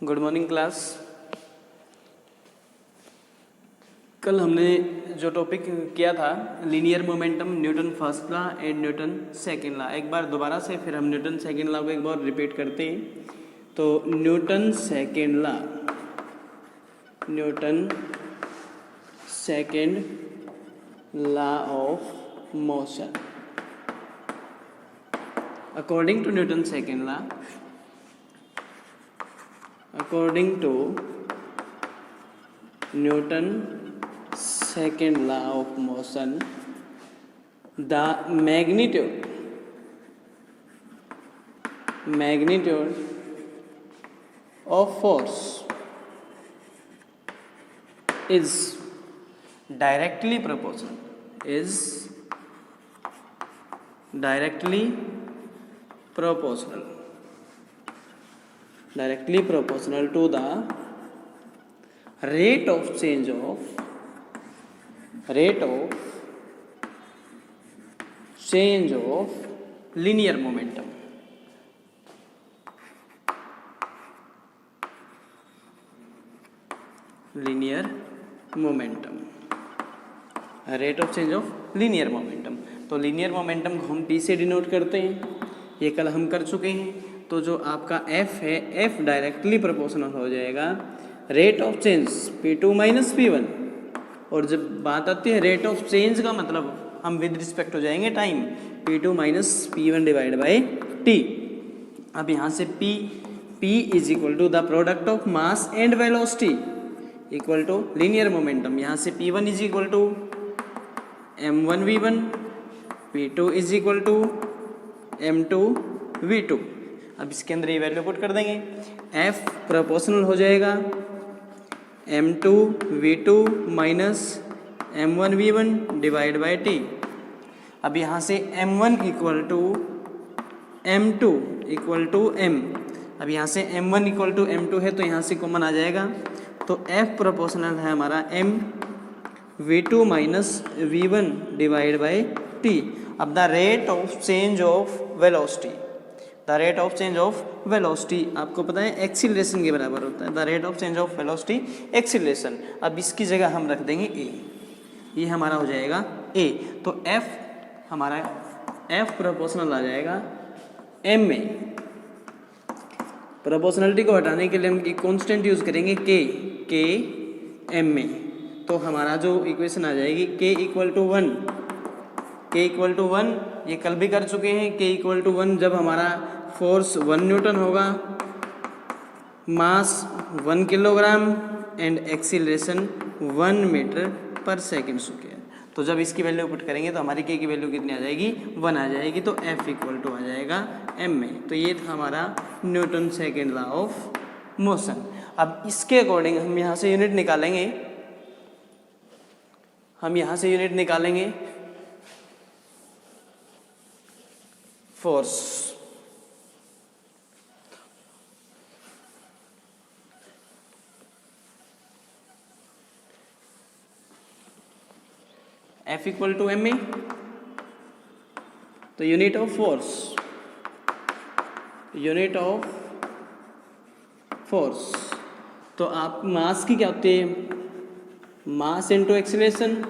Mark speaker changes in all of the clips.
Speaker 1: Good morning class. कल हमने जो टॉपिक किया था linear momentum, Newton first law and Newton second law, एक बार दोबारा से फिर हम न्यूटन सेकेंड लॉ को एक बार रिपीट करते हैं। तो Newton second law of motion, according to Newton's second law, of motion, the magnitude of force is directly proportional to the rate of change of linear momentum. Rate of change of linear momentum. तो linear momentum को हम P से denote करते हैं, ये कल हम कर चुके हैं। तो जो आपका F है, F डायरेक्टली प्रोपोर्शनल हो जाएगा rate of change P2 minus P1। और जब बात आती है रेट ऑफ चेंज का मतलब हम विद रिस्पेक्ट हो जाएंगे time, P2 minus P1 divide by T। अब यहाँ से P is equal to the product of mass and velocity equal to linear momentum. यहाँ से P1 is equal to m1v1, P2 is equal to m2v2। अब इसके अंदर ये value put कर देंगे, F प्रोपोर्शनल हो जाएगा m2v2 minus m1v1 divide by T। अब यहाँ से m1 equal to m2 equal to m। अब यहाँ से m1 इक्वल टू m2 है तो यहाँ से कॉमन आ जाएगा, तो F प्रोपोर्शनल है हमारा m v2 minus v1 divide by T। अब the rate of change of velocity, आपको पता है एक्सीलरेशन के बराबर होता है। The rate of change of velocity acceleration. अब इसकी जगह हम रख देंगे a, ये हमारा हो जाएगा a। तो F प्रोपोर्शनल आ जाएगा m में। प्रोपोर्शनलिटी को हटाने के लिए हम कांस्टेंट यूज करेंगे k m में। तो हमारा जो इक्वेशन आ जाएगी k इक्वल टू 1, ये कल भी कर चुके हैं। k इक्वल टू 1 जब हमारा फोर्स 1 न्यूटन होगा, मास 1 किलोग्राम एंड एक्सीलरेशन 1 मीटर पर सेकेंड स्क्वायर। तो जब इसकी वैल्यू पुट करेंगे तो हमारी k की वैल्यू कितनी आ जाएगी, 1 आ जाएगी। तो F इक्वल टू आ जाएगा m में। तो ये था हमारा Newton second law of motion. अब इसके अकॉर्डिंग हम यहाँ से यूनिट निकालेंगे, force. F equal to m में, तो यूनिट ऑफ फोर्स, तो आप मास की क्या होती है, मास इंटू एक्सीलरेशन,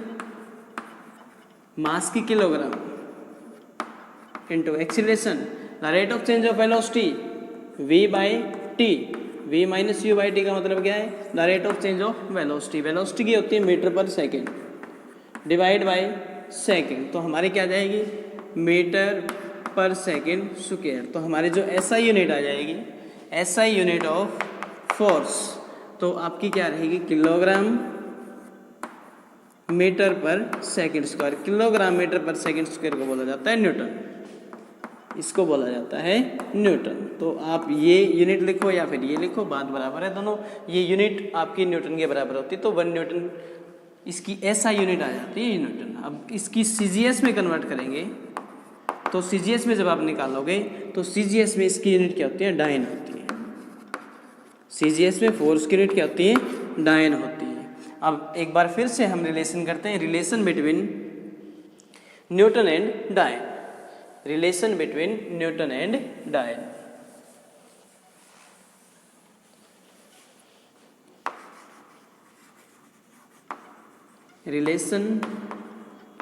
Speaker 1: मास की kilogram into acceleration. The rate of change of velocity v by T, v minus you by T का मतलब क्या है, the rate of change of velocity की होती है मीटर पर सेकेंड डिवाइड बाई सेकेंड। तो हमारी क्या जाएगी, मीटर पर सेकेंड स्क्वायर। तो हमारी जो SI यूनिट आ जाएगी, SI यूनिट ऑफ फोर्स, तो आपकी क्या रहेगी, किलोग्राम मीटर पर सेकेंड स्क्वायर। किलोग्राम मीटर पर सेकेंड स्क्वायर को बोला जाता है न्यूटन, इसको बोला जाता है न्यूटन। तो आप ये यूनिट लिखो या फिर ये लिखो, बात बराबर है दोनों। ये यूनिट आपकी न्यूटन के बराबर होती है, तो 1 न्यूटन इसकी SI यूनिट आ जाती है न्यूटन। अब इसकी CGS में कन्वर्ट करेंगे, तो CGS में जब आप निकालोगे तो CGS में इसकी यूनिट क्या होती है, डायन होती है। CGS में फोर्स की यूनिट क्या होती है, डायन होती है। अब एक बार फिर से हम रिलेशन करते हैं, relation between newton and dyne. relation between Newton and Dyer. Relation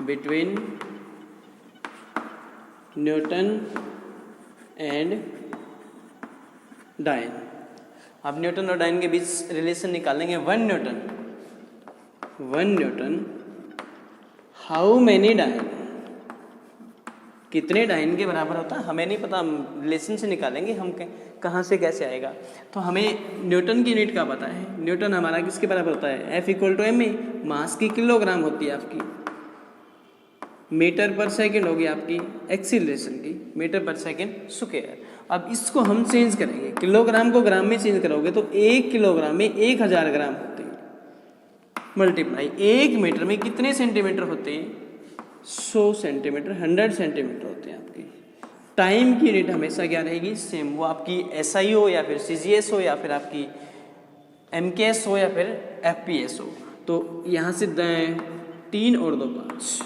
Speaker 1: between newton and dyne. अब न्यूटन और डाइन के बीच रिलेशन निकालेंगे। 1 न्यूटन हाउ मैनी डाइन, कितने डाइन के बराबर होता है हमें नहीं पता, हम रिलेशन से निकालेंगे। हम कहाँ से कैसे आएगा, तो हमें न्यूटन की यूनिट का पता है। न्यूटन हमारा किसके बराबर होता है, F = ma, मास की किलोग्राम होती है आपकी, मीटर पर सेकंड होगी आपकी एक्सीलरेशन की, मीटर पर सेकंड स्क्वायर। अब इसको हम चेंज करेंगे, किलोग्राम को ग्राम में चेंज करोगे तो 1 किलोग्राम में 1000 ग्राम होते हैं, मल्टीप्लाई 1 मीटर में कितने सेंटीमीटर होते हैं, 100 सेंटीमीटर, 100 सेंटीमीटर होते हैं आपके। टाइम की यूनिट हमेशा क्या रहेगी, सेम, वो आपकी SI हो या फिर CGS हो या फिर आपकी MKS हो या फिर FPS हो। तो यहाँ से 3 और 2 5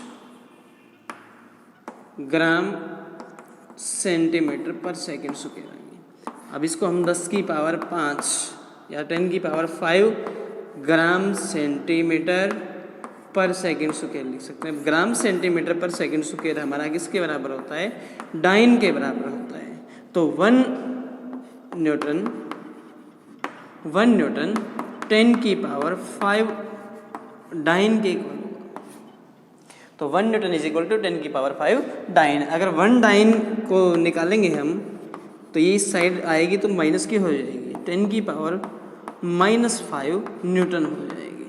Speaker 1: ग्राम सेंटीमीटर पर सेकंड स्क्वायर आएंगे। अब इसको हम 10 की पावर 5 या 10 की पावर 5 ग्राम सेंटीमीटर पर सेकंड स्क्वायर लिख सकते हैं। ग्राम सेंटीमीटर पर सेकंड स्क्वायर हमारा किसके बराबर होता है, डाइन के बराबर होता है। तो 1 न्यूटन 10 की पावर 5 डाइन के इक्वल होगा। तो 1 न्यूटन = 10 की पावर 5 डाइन। अगर 1 डाइन को निकालेंगे हम तो ये इस साइड आएगी तो माइनस की हो जाएगी, 10 की पावर -5 न्यूटन हो जाएगी।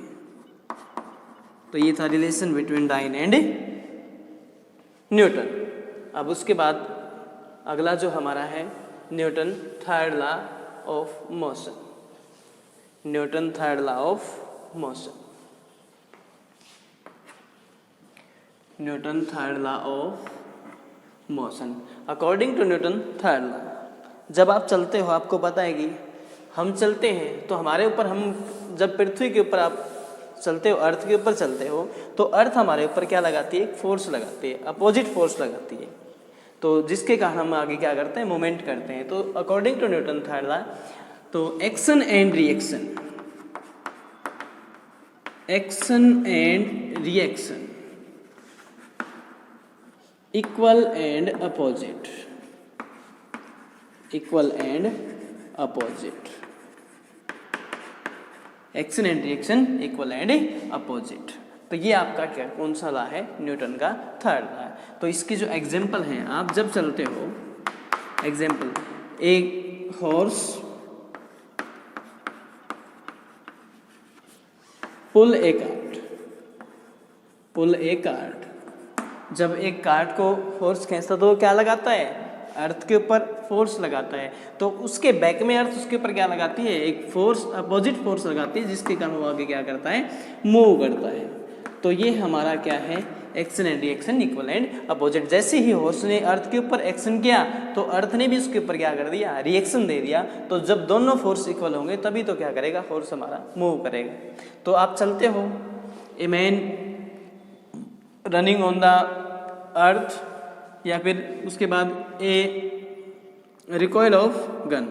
Speaker 1: तो ये था relation between dyne and newton. अब उसके बाद अगला जो हमारा है Newton third law of motion. Newton third law of motion, Newton third law of motion. According to Newton third law, जब आप चलते हो आपको पता है कि हम चलते हैं तो हमारे ऊपर, हम जब पृथ्वी के ऊपर आप चलते हो, अर्थ के ऊपर चलते हो, तो अर्थ हमारे ऊपर क्या लगाती है, फोर्स लगाती है, अपोजिट फोर्स लगाती है। तो जिसके कारण हम आगे क्या करते हैं, मूवमेंट करते हैं। तो according to Newton third law, तो action and reaction, action and reaction equal and opposite, equal and opposite, action and reaction equal and opposite. तो ये आपका क्या, कौन सा लॉ है, न्यूटन का थर्ड लॉ है। तो इसकी जो एग्जांपल हैं, आप जब चलते हो, एग्जांपल, एक हॉर्स पुल ए कार्ट, पुल ए कार्ट। जब एक कार्ट को फोर्स खींचता तो क्या लगाता है, अर्थ के ऊपर फोर्स लगाता है। तो उसके बैक में अर्थ उसके ऊपर क्या लगाती है, एक फोर्स, अपोजिट फोर्स लगाती है, जिसके कारण वो आगे क्या करता है, मूव करता है। तो ये हमारा क्या है, action and reaction equal and opposite. जैसे ही हॉर्स ने अर्थ के ऊपर एक्शन किया तो अर्थ ने भी उसके ऊपर क्या कर दिया, रिएक्शन दे दिया। तो जब दोनों फोर्स इक्वल होंगे तभी तो क्या करेगा, फोर्स हमारा मूव करेगा। तो आप चलते हो, a man running on the earth, या फिर उसके बाद a recoil of gun,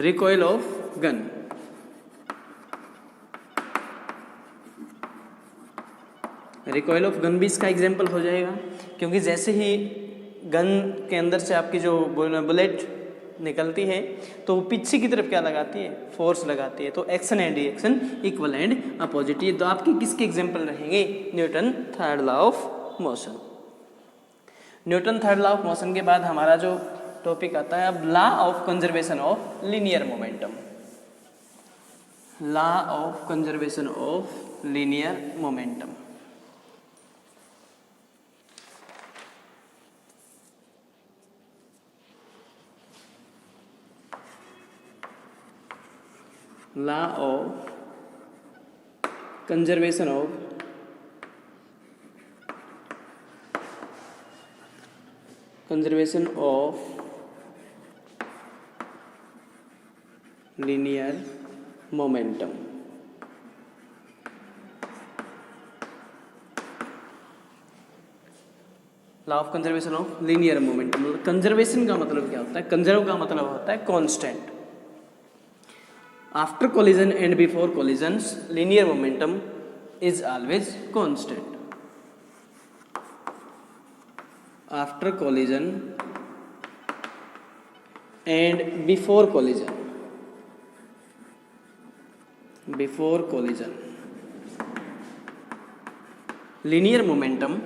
Speaker 1: recoil of gun. Recoil of gun भी इसका एग्जाम्पल हो जाएगा, क्योंकि जैसे ही गन के अंदर से आपकी जो बुलेट निकलती है तो वो पीछे की तरफ क्या लगाती है, फोर्स लगाती है। तो action and reaction equal and opposite. ये तो आपके किसके एग्जाम्पल रहेंगे, Newton third law of motion. Newton third law of motion के बाद हमारा जो टॉपिक आता है अब, law of conservation of linear momentum, law of conservation of linear momentum. Law of conservation of linear momentum. Law of conservation of linear momentum. Conservation का मतलब क्या होता है, कंजर्व का मतलब होता है constant. After collision and before collision linear momentum is always constant. After collision and before collision, linear momentum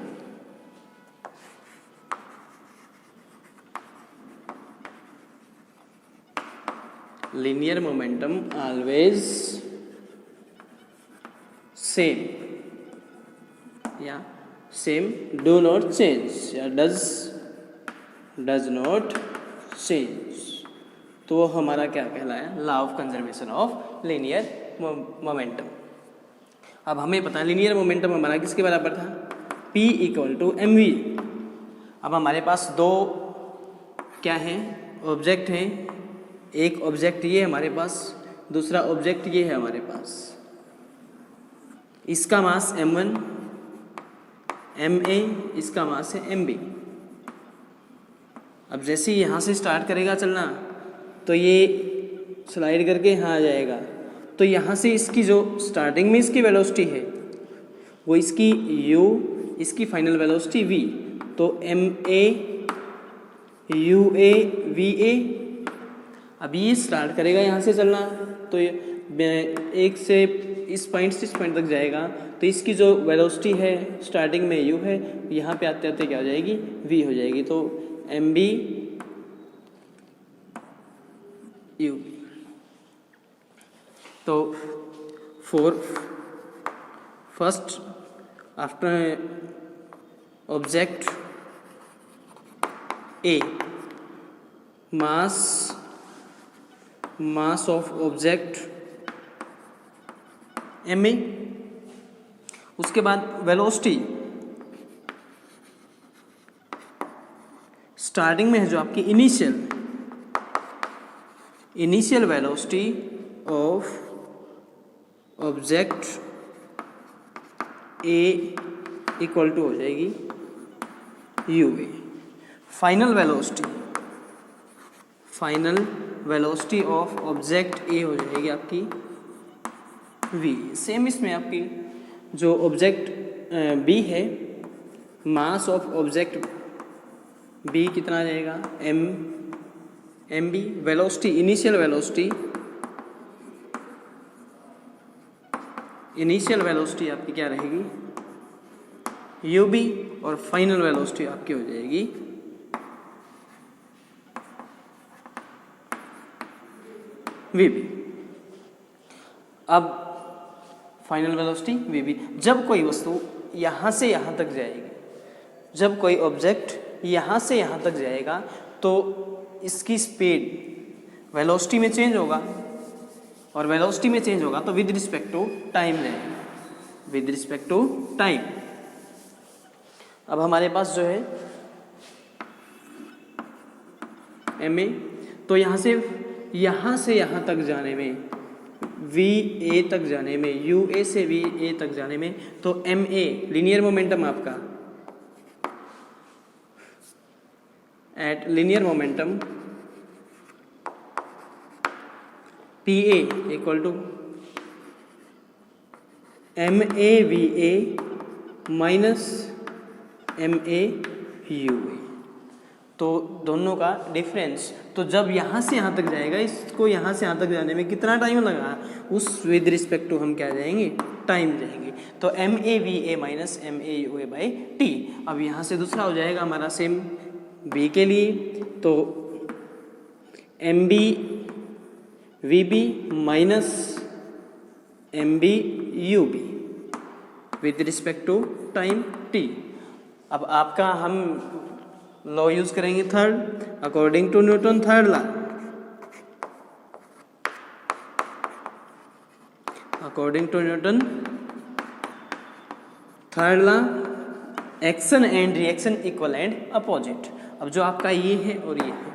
Speaker 1: always same, या same, do not change, या does not change. तो वो हमारा क्या कहलाया? Law of conservation of linear momentum. अब हमें पता है लीनियर मोमेंटम हमारा किसके बराबर था? P = mv. अब हमारे पास दो क्या हैं? ऑब्जेक्ट हैं. एक ऑब्जेक्ट ये है हमारे पास, दूसरा ऑब्जेक्ट ये है हमारे पास. इसका मास m1, ma, इसका मास है mb. अब जैसे ही यहाँ से स्टार्ट करेगा चलना तो ये स्लाइड करके यहाँ आ जाएगा. तो यहाँ से इसकी जो स्टार्टिंग में इसकी वेलोसिटी है वो इसकी u, इसकी फाइनल वेलोसिटी v. तो ma ua va. अब ये स्टार्ट करेगा यहाँ से चलना तो एक से इस पॉइंट से इस पॉइंट तक जाएगा. तो इसकी जो वेलोसिटी है स्टार्टिंग में u है, यहाँ पे आते आते क्या हो जाएगी? v हो जाएगी. तो mb u. तो first after object A, mass of object ma. उसके बाद वेलोसिटी स्टार्टिंग में है जो आपकी initial velocity of object A equal to हो जाएगी ua. Final velocity of object A हो जाएगी आपकी v. सेम इसमें आपकी जो ऑब्जेक्ट B है, मास ऑफ ऑब्जेक्ट B कितना आ जाएगा? mb. वेलोसिटी इनिशियल वेलोसिटी आपकी क्या रहेगी? ub. और फाइनल वेलोसिटी आपकी हो जाएगी vb. अब फाइनल वेलोसिटी vb. जब कोई वस्तु यहाँ से यहाँ तक जाएगी, जब कोई ऑब्जेक्ट यहाँ से यहाँ तक जाएगा तो इसकी स्पीड वेलोसिटी में चेंज होगा, और वेलोसिटी में चेंज होगा तो विद रिस्पेक्ट टू टाइम रहेगा, विद रिस्पेक्ट टू टाइम. अब हमारे पास जो है ma. तो यहाँ से यहाँ तक जाने में, va तक जाने में, ua से va तक जाने में, तो ma लीनियर मोमेंटम आपका at linear momentum pa equal to ma va minus ma ua. तो दोनों का डिफरेंस. तो जब यहाँ से यहाँ तक जाएगा, इसको यहाँ से यहाँ तक जाने में कितना टाइम लगा, उस विद रिस्पेक्ट टू हम क्या जाएंगे? टाइम जाएंगे. तो ma va minus ma ua by t. अब यहाँ से दूसरा हो जाएगा हमारा सेम b के लिए, तो mb vb minus mb ub with respect to time t. अब आपका हम लॉ यूज करेंगे third, according to Newton third law. According to Newton third law, action and reaction equal and opposite. अब जो आपका ये है और ये है,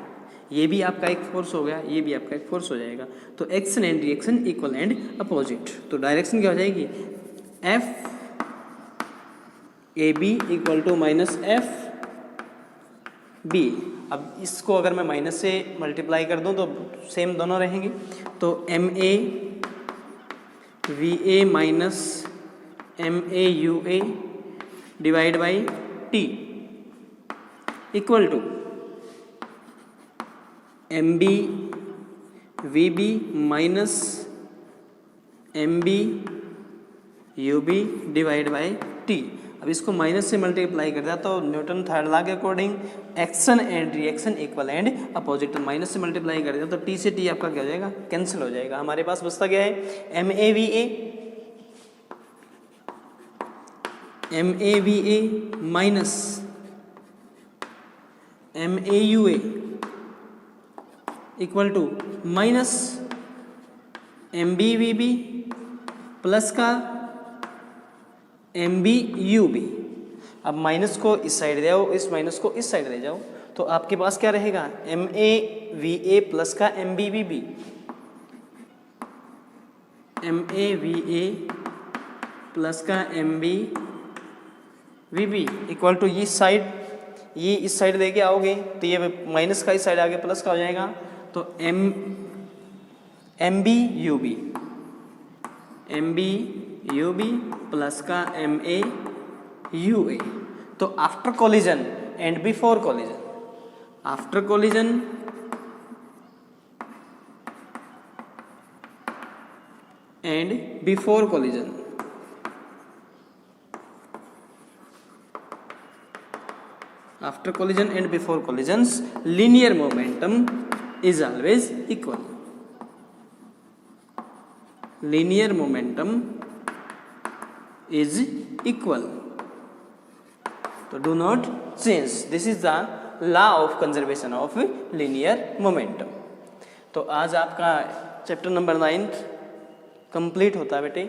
Speaker 1: ये भी आपका एक फोर्स हो गया, ये भी आपका एक फोर्स हो जाएगा. तो action and reaction equal and opposite. तो डायरेक्शन क्या हो जाएगी? F A B equal to minus F B. अब इसको अगर मैं माइनस से मल्टीप्लाई कर दूं तो सेम दोनों रहेंगे. तो M A V A minus MAUA divide by T equal to MB VB minus MB UB divide by T। अब इसको माइनस से मल्टीप्लाई कर दिया तो न्यूटन थर्ड लॉ के according action and reaction equal and opposite, तो minus से multiply कर दिया तो T से T आपका क्या हो जाएगा, कैंसिल हो जाएगा। हमारे पास बचता क्या है, MAVA minus MAUA equal to minus MBVB plus का MBUB। अब माइनस को इस साइड ले जाओ, इस माइनस को इस साइड ले जाओ, तो आपके पास क्या रहेगा, MAVA प्लस का MBVB, MAVA प्लस का MBVB इक्वल टू ये साइड, ये इस साइड लेके आओगे तो ये माइनस का इस साइड आगे प्लस का हो जाएगा, तो MBUB प्लस का MAUA। तो after collision and before collision, after collision and before collision, after collision and before collisions linear momentum is always equal, linear momentum is equal, so do not change, this is the law of conservation of linear momentum। तो आज आपका chapter number 9 complete होता है बेटे।